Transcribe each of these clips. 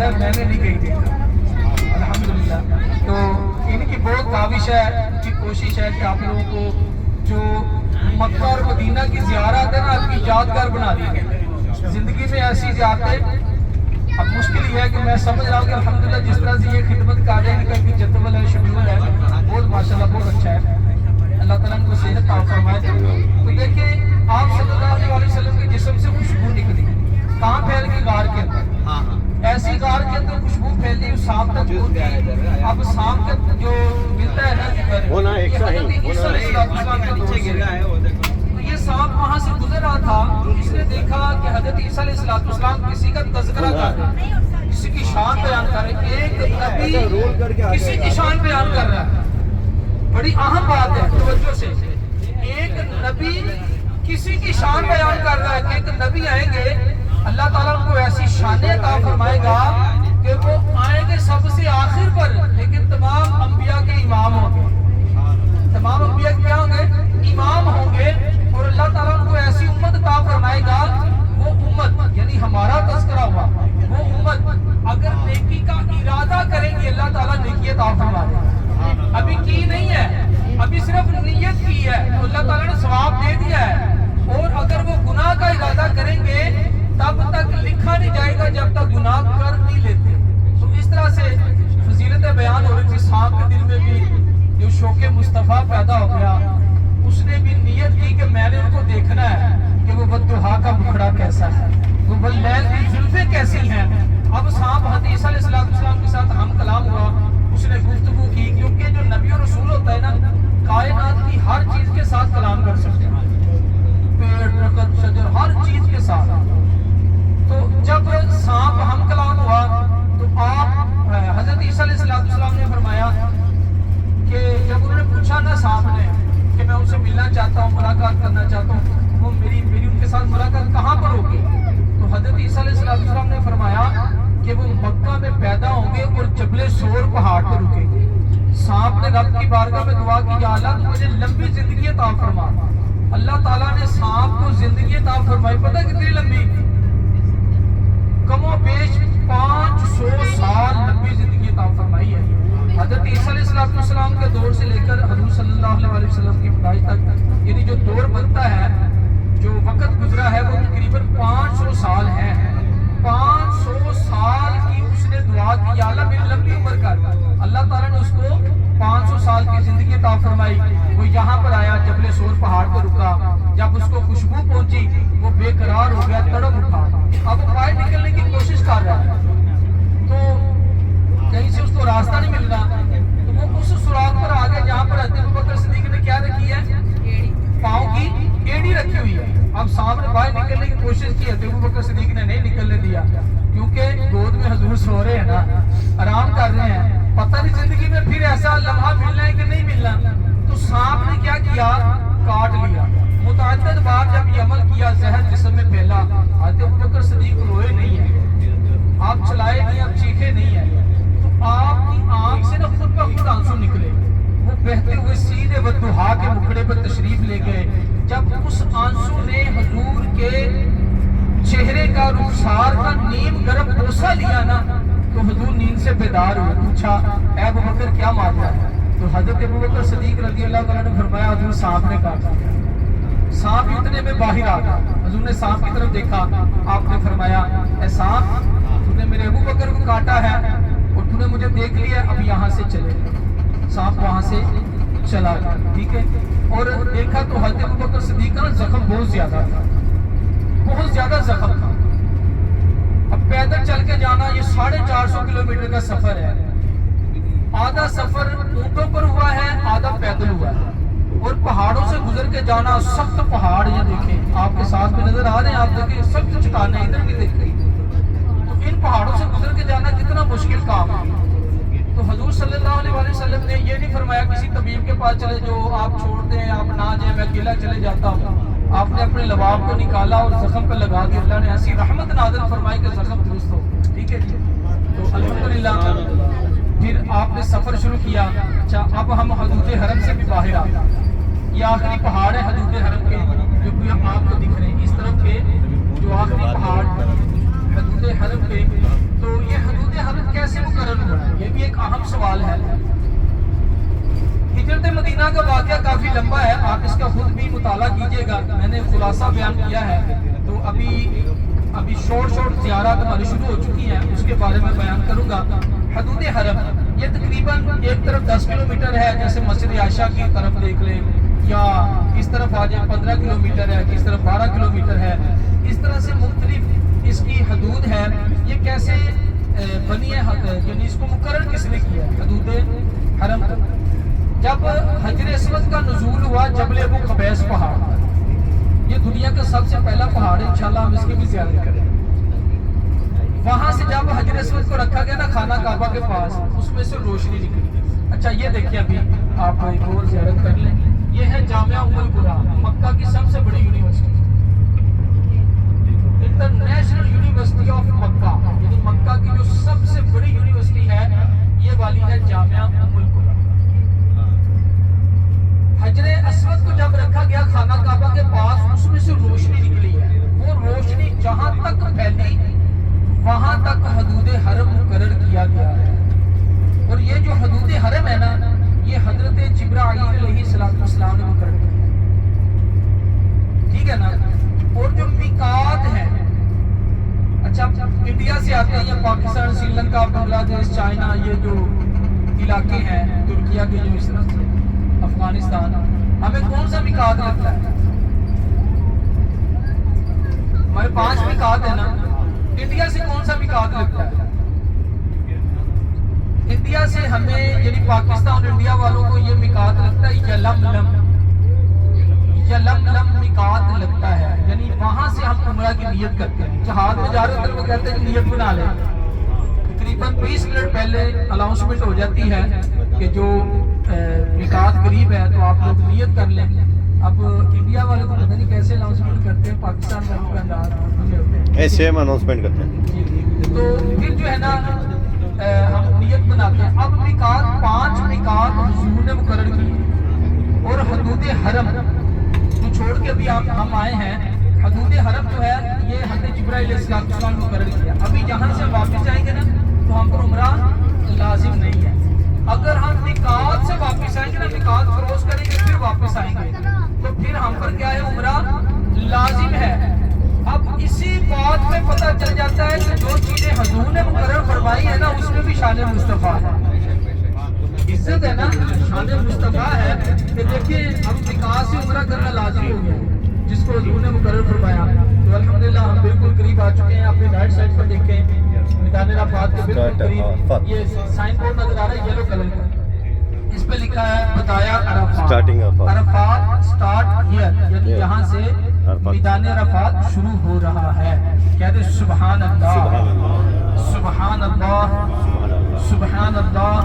ہے میں نے نہیں کہیں دیکھا الحمدللہ. تو ان کی بہت کاوش ہے, ان کی کوشش ہے کہ آپ لوگوں کو جو مکہ اور مدینہ کی زیارت ہے نا آپ کی یادگار بنا دی گئی. زندگی میں ایسی زیارتیں, اب مشکل یہ ہے کہ میں سمجھ رہا ہوں کہ الحمدللہ جس طرح سے یہ خدمت قاعدہ کا بھی جدول ہے, شیڈول ہے, بہت ماشاءاللہ بہت اچھا ہے. اللہ تعالیٰ ان کو صحت عطا فرمائے. تو دیکھیں آپ صلی اللہ علیہ وسلم کے جسم سے خوشبو نکلی, کہاں پھیل گئی؟ غار کے اندر. ایسی غار کے اندر خوشبو پھیلی شام تک ہوتی. اب شام تک جو ملتا ہے نا یہ حضرت عیسیٰ علیہ السلام کا دور سے, تو یہ سانپ وہاں سے گزر رہا تھا. اس نے دیکھا کہ حضرت عیسیٰ علیہ السلام کسی کا تذکرہ کر رہے ہیں, کسی کی شان بیان کر رہے ہیں. ایک نبی کسی کی شان بیان کر رہا ہے. بڑی اہم بات ہے, توجہ سے. ایک نبی کسی کی شان بیان کر رہا ہے کہ ایک نبی آئیں گے, اللہ تعالیٰ ان کو ایسی شانیں عطا فرمائے گا کہ وہ آئیں گے سب سے آخر پر, لیکن تمام انبیاء کے امام ہوں گے. تمام انبیاء کیا ہوں گے؟ امام ہوں گے. اور اللہ تعالیٰ ان کو ایسی امت عطا فرمائے گا, وہ امت یعنی ہمارا تذکرہ ہوا, وہ امت اگر نیکی کا ارادہ کریں گے اللہ تعالیٰ نیکی عطا فرما دے گا. ابھی کی نہیں ہے, ابھی صرف نیت کی ہے تو اللہ تعالیٰ نے ثواب دے دیا ہے. اور اگر وہ گناہ کا ارادہ کریں گے تب تک لکھا نہیں جائے گا جب تک گناہ کر نہیں لیتے. تو اس طرح سے فضیلتیں بیان ہو رہی تھی. سانپ کے دل میں بھی جو شوق مصطفیٰ پیدا ہو گیا, اس نے بھی نیت کی کہ میں نے ان کو دیکھنا ہے کہ وہ والضحیٰ کا مکھڑا کیسا ہے, وہ واللیل کی زلفیں کیسی ہیں. اب سانپ حضرت عیسیٰ علیہ السلام کے ساتھ ہم کلام ہوا, اس نے گفتگو کی, کیونکہ جو نبی و رسول ہوتا ہے نا کائنات کی ہر چیز کے ساتھ کلام کر سکتے ہیں, پیڑ درخت شجر ہر چیز کے ساتھ. تو جب سانپ ہم کلام ہوا تو آپ حضرت عیسیٰ علیہ السلام نے فرمایا کہ جب انہوں نے پوچھا نا سانپ نے کہ میں ان سے ملنا چاہتا ہوں, ملاقات کرنا چاہتا ہوں, وہ میری ان کے ساتھ ملاقات کہاں پر ہوگی؟ تو حضرت عیسیٰ علیہ السلام نے فرمایا کہ وہ مکہ میں پیدا ہوں گے اور جبل سور پہاڑ پر رکیں گے. سانپ نے رب کی بارگاہ میں دعا کی, یا اللہ تو مجھے لمبی زندگی عطا فرما. اللہ تعالیٰ نے سانپ کو زندگی عطا فرمائی. پتہ کتنی لمبی؟ کم و بیش 500 سال لمبی زندگی عطا فرمائی ہے. حضرت عیسیٰ علیہ السلام کے دور سے لے کر حضور صلی اللہ علیہ وسلم کی پیدائش تک, یعنی جو دور بنتا ہے, جو وقت گزرا ہے وہ تقریباً 500 سال ہے. 500 سال کی اس نے دعا کی, یا اللہ میری لمبی عمر کر. اللہ تعالیٰ نے اس کو 500 سال کی زندگی عطا فرمائی. وہ یہاں پر آیا, جبل سور پہاڑ پر رکا. جب اس کو خوشبو پہنچی وہ بے قرار ہو گیا, تڑپ اٹھا. اب وہ باہر نکلنے کی کوشش کر رہا ہے تو کہیں سے اس کو راستہ نہیں مل رہا. تو وہ اس سراغ پر آ گیا جہاں پر حضرت ابوبکر صدیق نے کیا رکھی ہے؟ پاؤں کی ایڑی رکھی ہوئی ہے. اب سانپ نے باہر نکلنے کی کوشش کی, حضرت ابوبکر صدیق نے نہیں نکلنے دیا, کیونکہ گود میں حضور سو رہے ہیں نا, آرام کر رہے ہیں. پتہ نہیں زندگی میں پھر ایسا لمحہ ملنا ہے کہ نہیں ملنا. تو سانپ نے کیا کیا؟ کاٹ لیا. متعدد بار جب یہ عمل کیا زہر جسم میں پھیلا. حضرت ابوبکر صدیق روئے نہیں ہیں, آپ چلائے نہیں, آپ چیخے نہیں ہیں. تو آپ کی آنکھ سے نا خود بخود آنسو نکلے. وہ بہتے ہوئے سیدھے والضحیٰ کے مکھڑے پر تشریف لے گئے. جب اس آنسو نے حضور کے چہرے کا رخسار کا نیم گرم بوسہ لیا نا تو حضور نیند سے بیدار ہوئے. پوچھا اے ابوبکر کیا معاملہ ہے؟ تو حضرت ابوبکر صدیق رضی اللہ تعالیٰ نے فرمایا حضور سانپ نے کاٹا. سانپ اتنے میں باہر آ گیا. حضور نے سانپ کی طرف دیکھا, آپ نے فرمایا اے سانپ تو نے میرے ابوبکر کو کاٹا ہے اور تو نے مجھے دیکھ لیا, اب یہاں سے چلے. سانپ وہاں سے چلا گیا, ٹھیک ہے. اور دیکھا تو حضرت ابوبکر صدیق کا زخم بہت زیادہ تھا, بہت زیادہ زخم تھا. اب پیدل چل کے جانا یہ 450 کلومیٹر کا سفر ہے. آدھا سفر اونٹوں پر ہوا ہے, آدھا پیدل ہوا ہے. اور پہاڑوں سے گزر کے جانا, سخت پہاڑ یہ دیکھیں آپ کے ساتھ میں نظر آ رہے ہیں, آپ دیکھیں سخت چٹانیں ادھر بھی دیکھ رہی. تو ان پہاڑوں سے گزر کے جانا کتنا مشکل کام ہے. تو حضور صلی اللہ علیہ وسلم نے یہ نہیں فرمایا کسی طبیب کے پاس چلے جو آپ چھوڑ دیں, آپ نہ جائیں, میں اکیلا چلے جاتا ہوں. آپ نے اپنے لباب کو نکالا اور زخم پہ لگا دیا. اللہ نے ایسی رحمت نازل فرمائی کہ زخم درست ہو, ٹھیک ہے جی. تو الحمدللہ پھر آپ نے سفر شروع کیا. اچھا اب ہم حدود حرم سے بھی باہر آ گئے. یہ آخری پہاڑ ہے حدود حرم کے جو کہ آپ کو دکھ رہے ہیں اس طرف کے, جو آخری پہاڑ حدود حرم کے. تو یہ حدود سوال ہے. ہجرت مدینہ کا واقعہ کافی لمبا ہے، آپ اس کا خود بھی مطالعہ کیجئے گا، میں نے خلاصہ بیان کیا ہے. تو ابھی شورٹ زیارات ہماری شروع ہو چکی ہیں، اس کے بارے میں بیان کروں گا. حدود حرم یہ تقریباً ایک طرف 10 کلومیٹر ہے، جیسے مسجد عائشہ کی طرف دیکھ لیں، یا اس طرف آ جائیں 15 کلومیٹر ہے، کس طرف 12 کلومیٹر ہے. اس طرح سے مختلف اس کی حدود ہے. یہ کیسے بنی ہے، یعنی اس کو مقرر کس نے کیا ہے حدود حرم کو؟ جب حجر اسود کا نزول ہوا جبل ابو قبیس پہاڑ، یہ دنیا کا سب سے پہلا پہاڑ ہے، انشاءاللہ ہم اس کی بھی زیارت کریں. وہاں سے جب حجر اسود کو رکھا گیا نا خانہ کعبہ کے پاس، اس میں سے روشنی نکلی. اچھا یہ دیکھیں، ابھی آپ ایک اور زیارت کر لیں. یہ ہے جامعہ ام القرآ، مکہ کی سب سے بڑی یونیورسٹی، انٹرنیشنل یونیورسٹی آف مکہ، یعنی مکہ کی جو سب سے بڑی یونیورسٹی ہے یہ والی ہے جامعہ ام القرآ. حجر اسود کو جب رکھا گیا خانہ کعبہ کے پاس، اس میں سے روشنی نکلی ہے. وہ روشنی جہاں تک پھیلی وہاں تک حدود حرم مقرر کیا گیا ہے. اور یہ جو حدود حرم ہے نا، یہ حضرت جبرائیل علیہ السلام نے مقرر کیا، ٹھیک ہے نا. اور جو میقات ہے، اچھا انڈیا سے آتے ہیں یا پاکستان، سری لنکا، بنگلہ دیش، چائنا، یہ جو علاقے ہیں ترکیہ کے، جو اس طرح سے افغانستان، ہمیں کون سا میقات لگتا ہے؟ ہمارے 5 میقات ہے نا. انڈیا سے کون سا میقات لگتا ہے؟ انڈیا سے ہمیں، یعنی پاکستان اور انڈیا والوں کو یہ میقات لگتا ہے یلملم میقات لگتا ہے. یعنی وہاں سے ہم عمرہ کی نیت کرتے ہیں. جہاز میں جا رہے تھے وہ کہتے ہیں کہ نیت بنا لیں، تقریباً 20 منٹ پہلے اناؤنسمنٹ ہو جاتی ہے کہ جو میقات قریب ہے تو آپ لوگ نیت کر لیں. اب انڈیا والے کو پتہ نہیں کیسے اناؤنسمنٹ کرتے ہیں، پاکستان والوں کا انداز ہوتے ہیں ایسے ہم اناؤنسمنٹ کرتے ہیں. تو پھر جو ہے نا ہم نیت بناتے ہیں. اب میقات 5 میقات حضور نے مقرر کی، اور حدود حرم جو چھوڑ کے ابھی ہم آئے ہیں، حدود حرم جو ہے یہ حضرت جبرائیل علیہ السلام نے مقرر کیا. ابھی جہاں سے واپس آئیں گے نا تو ہم پر عمرہ لازم نہیں ہے. اگر ہم میقات سے واپس آئیں گے نا، میقات کراس کریں گے پھر واپس آئیں گے، تو پھر ہم پر کیا ہے؟ عمرہ لازم ہے. اب اسی بات میں پتہ چل جاتا ہے کہ جو چیزیں حضور نے مقرر فرمائی ہے نا، اس میں بھی شان مصطفیٰ ہے، عزت ہے نا، شان مصطفیٰ ہے. کہ دیکھیں اب میقات سے عمرہ کرنا لازم ہو گیا جس کو حضور نے مقرر فرمایا. تو الحمدللہ ہم بالکل قریب آ چکے ہیں. اپنے رائٹ سائڈ پر دیکھیں میدان عرفات کے بالکل قریب یہ سائن بورڈ نظر آ رہا ہے یلو کلر کا، اس پہ لکھا ہے بتایا عرفات، عرفات سٹارٹ ہیئر، یعنی یہاں سے میدان عرفات شروع ہو رہا ہے. کہتے سبحان اللہ، سبحان اللہ، سبحان اللہ،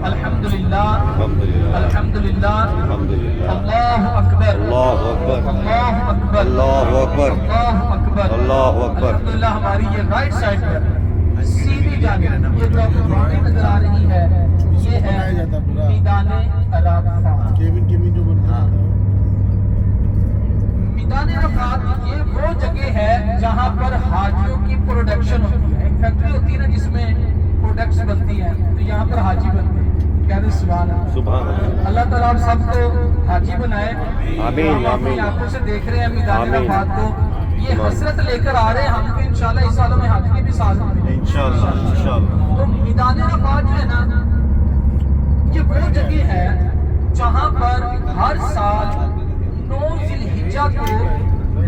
الحمدللہ، الحمدللہ، اللہ اکبر، اللہ اکبر، اللہ اکبر، اللہ اکبر، اللہ اکبر، اللہ اکبر. الحمدللہ. ہماری یہ رائٹ سائڈ پر سیدھی جانب یہ جو آپ کو باڈی نظر آ رہی ہے، یہ ہے میدان عرفات. میدان عرفات یہ وہ جگہ ہے جہاں پر حاجیوں کی پروڈکشن ہوتی ہے. ایک فیکٹری ہوتی ہے نا جس میں پروڈکٹس بنتی ہیں، تو یہاں پر حاجی بنتے ہیں. کہتے ہیں سبحان اللہ. اللہ تعالیٰ آپ سب کو حاجی بنائے. آمین. اپنی آنکھوں سے دیکھ رہے ہیں میدان عرفات کو، یہ حسرت لے کر آ رہے ہیں ہم کو انشاءاللہ اس سالوں میں حج کی بھی ساتھ ملے انشاءاللہ. تو میدان عرفات جو ہے نا، یہ وہ جگہ ہے جہاں پر ہر سال 9 ذی الحجہ کو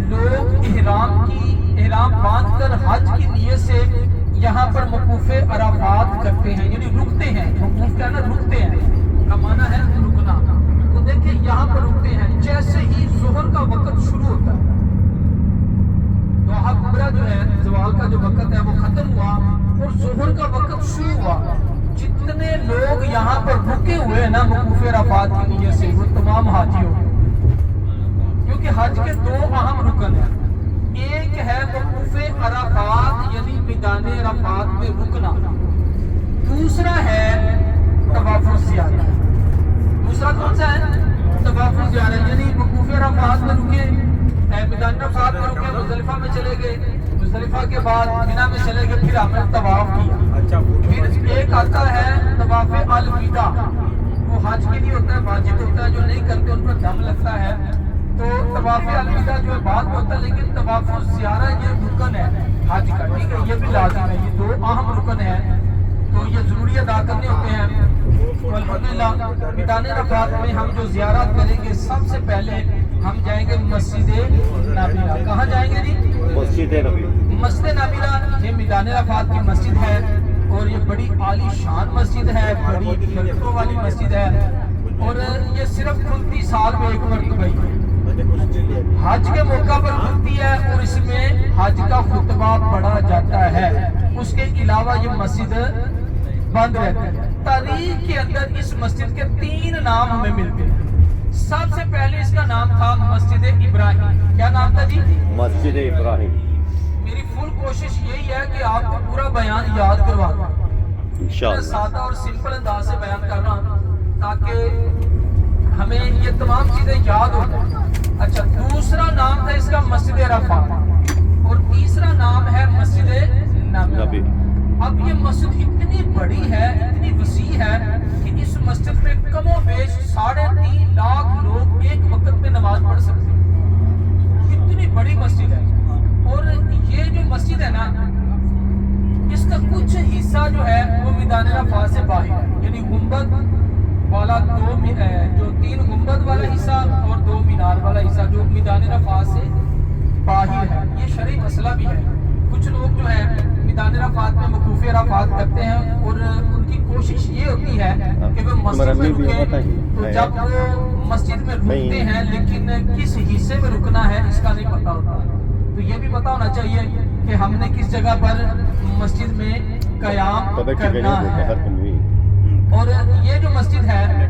لوگ احرام باندھ کر حج کی نیت سے یہاں پر وقوف عرفات کرتے ہیں، یعنی رکتے ہیں. وقوف کیا نا، رکتے ہیں کا معنی ہے رکنا. تو دیکھیں یہاں پر رکتے ہیں. جیسے ہی ظہر کا وقت شروع ہوتا ہے، دوحہ کبریٰ جو ہے زوال کا جو وقت ہے وہ ختم ہوا اور ظہر کا وقت شروع ہوا، جتنے لوگ یہاں پر رکے ہوئے ہیں نا وقوف عرفات کی نیت سے، وہ تمام حاجی ہو گئے. کیونکہ حج کے 2 اہم رکن ہیں. ایک ہے وقوف عرفات یعنی میدان عرفات میں رکنا، دوسرا ہے طواف الزیارہ. دوسرا کون سا ہے؟ طواف الزیارہ. یعنی وقوف عرفات میں رکے، میدان عرفات میں رکے، مزدلفہ میں چلے گئے، مزدلفہ کے بعد منی میں چلے گئے، پھر آپ نے طواف کیا. پھر ایک آتا ہے طواف الوداع وہ حج کے لیے ہوتا ہے، واجب ہوتا ہے، جو نہیں کرتے ان پر دم لگتا ہے. تو طواف الوداع جو ہے بعد میں ہوتا ہے، لیکن طواف الزیارہ یہ رکن ہے حج کا، ٹھیک ہے، یہ بھی لازم ہے. یہ 2 اہم رکن ہے، تو یہ ضروری ادا کرنے ہوتے ہیں. تو الحمدللہ میدان عرفات میں ہم جو زیارت کریں گے، سب سے پہلے ہم جائیں گے مسجد نبیرہ. کہاں جائیں گے جی؟ مسجد نبی. مسجد نبیرہ یہ میدان عرفات کی مسجد ہے، اور یہ بڑی عالی شان مسجد ہے، بڑی برکتوں والی مسجد ہے، اور یہ صرف کھلتی سال میں 1 مرتبہ ہی ہے. حج کے موقع پر کھلتی ہے، اور اس میں حج کا خطبہ پڑھا جاتا ہے. اس کے علاوہ یہ مسجد بند رہتی ہے. تاریخ کے اندر اس مسجد کے 3 نام ہمیں ملتے ہیں. سب سے پہلے اس کا نام تھا مسجد ابراہیم. کیا نام تھا جی؟ مسجد ابراہیم. میری فل کوشش یہی ہے کہ آپ کو پورا بیان یاد کروا دوں. انشاءاللہ. سادہ اور سمپل انداز سے بیان کر رہا ہوں تاکہ ہمیں یہ تمام چیزیں یاد ہو جائیں. اچھا، دوسرا نام تھا اس کا مسجد عرفات، اور تیسرا نام ہے مسجد نبی. اب یہ مسجد اتنی بڑی ہے، اتنی وسیع ہے کہ اس مسجد میں کم و بیش 3.5 لاکھ لوگ ایک وقت میں نماز پڑھ سکتے ہیں. اتنی بڑی مسجد ہے. اور یہ جو مسجد ہے نا، اس کا کچھ حصہ جو ہے وہ میدان عرفات سے باہر ہے. یعنی گنبد والا جو 3 گنبد والا حصہ اور 2 مینار والا حصہ جو میدان عرفات سے باہر ہے. یہ شرعی مسئلہ بھی ہے. کچھ لوگ جو ہے میدان عرفات میں وقوف عرفات کرتے ہیں، اور ان کی کوشش یہ ہوتی ہے کہ وہ مسجد میں رکیں. تو جب وہ مسجد میں رکتے ہیں، لیکن کس حصے میں رکنا ہے اس کا نہیں پتا ہوتا. تو یہ بھی پتا ہونا چاہیے کہ ہم نے کس جگہ پر مسجد میں قیام کرنا ہے. اور یہ جو مسجد ہے،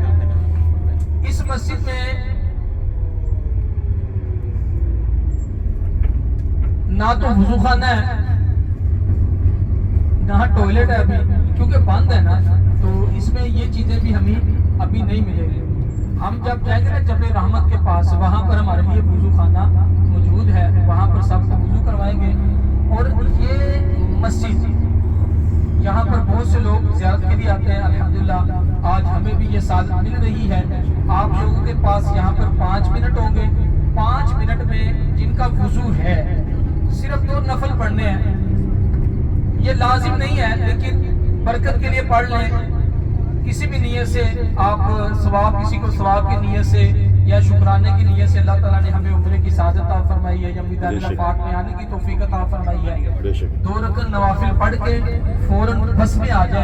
اس مسجد میں نہ تو وضو خانہ ہے، نہ ٹوائلٹ ہے ابھی، کیونکہ بند ہے نا. تو اس میں یہ چیزیں بھی ہمیں ابھی نہیں ملے گی. ہم جب جائیں گے نا جبل رحمت کے پاس، وہاں پر ہمارے لیے وضو خانہ موجود ہے، وہاں پر سب کو وضو کروائیں گے. اور یہ مسجد، یہاں پر بہت سے لوگ زیارت کے لیے آتے ہیں. الحمدللہ آج ہمیں بھی یہ سعادت مل رہی ہے. آپ لوگوں کے پاس یہاں پر 5 منٹ ہوں گے. 5 منٹ میں جن کا وضو ہے، صرف 2 نفل پڑھنے ہیں. یہ لازم نہیں ہے، لیکن برکت کے لیے پڑھ لیں. کسی بھی نیت سے آپ ثواب، کسی کو ثواب کی نیت سے یا شکرانے کی نیت سے اللہ تعالیٰ نے ہمیں عمرے کی سعادت عطا فرمائی ہے، یا میدان عرفات میں آنے کی توفیق عطا فرمائی ہے. 2 رکعت نوافل پڑھ کے فوراً بس میں آ جائیں.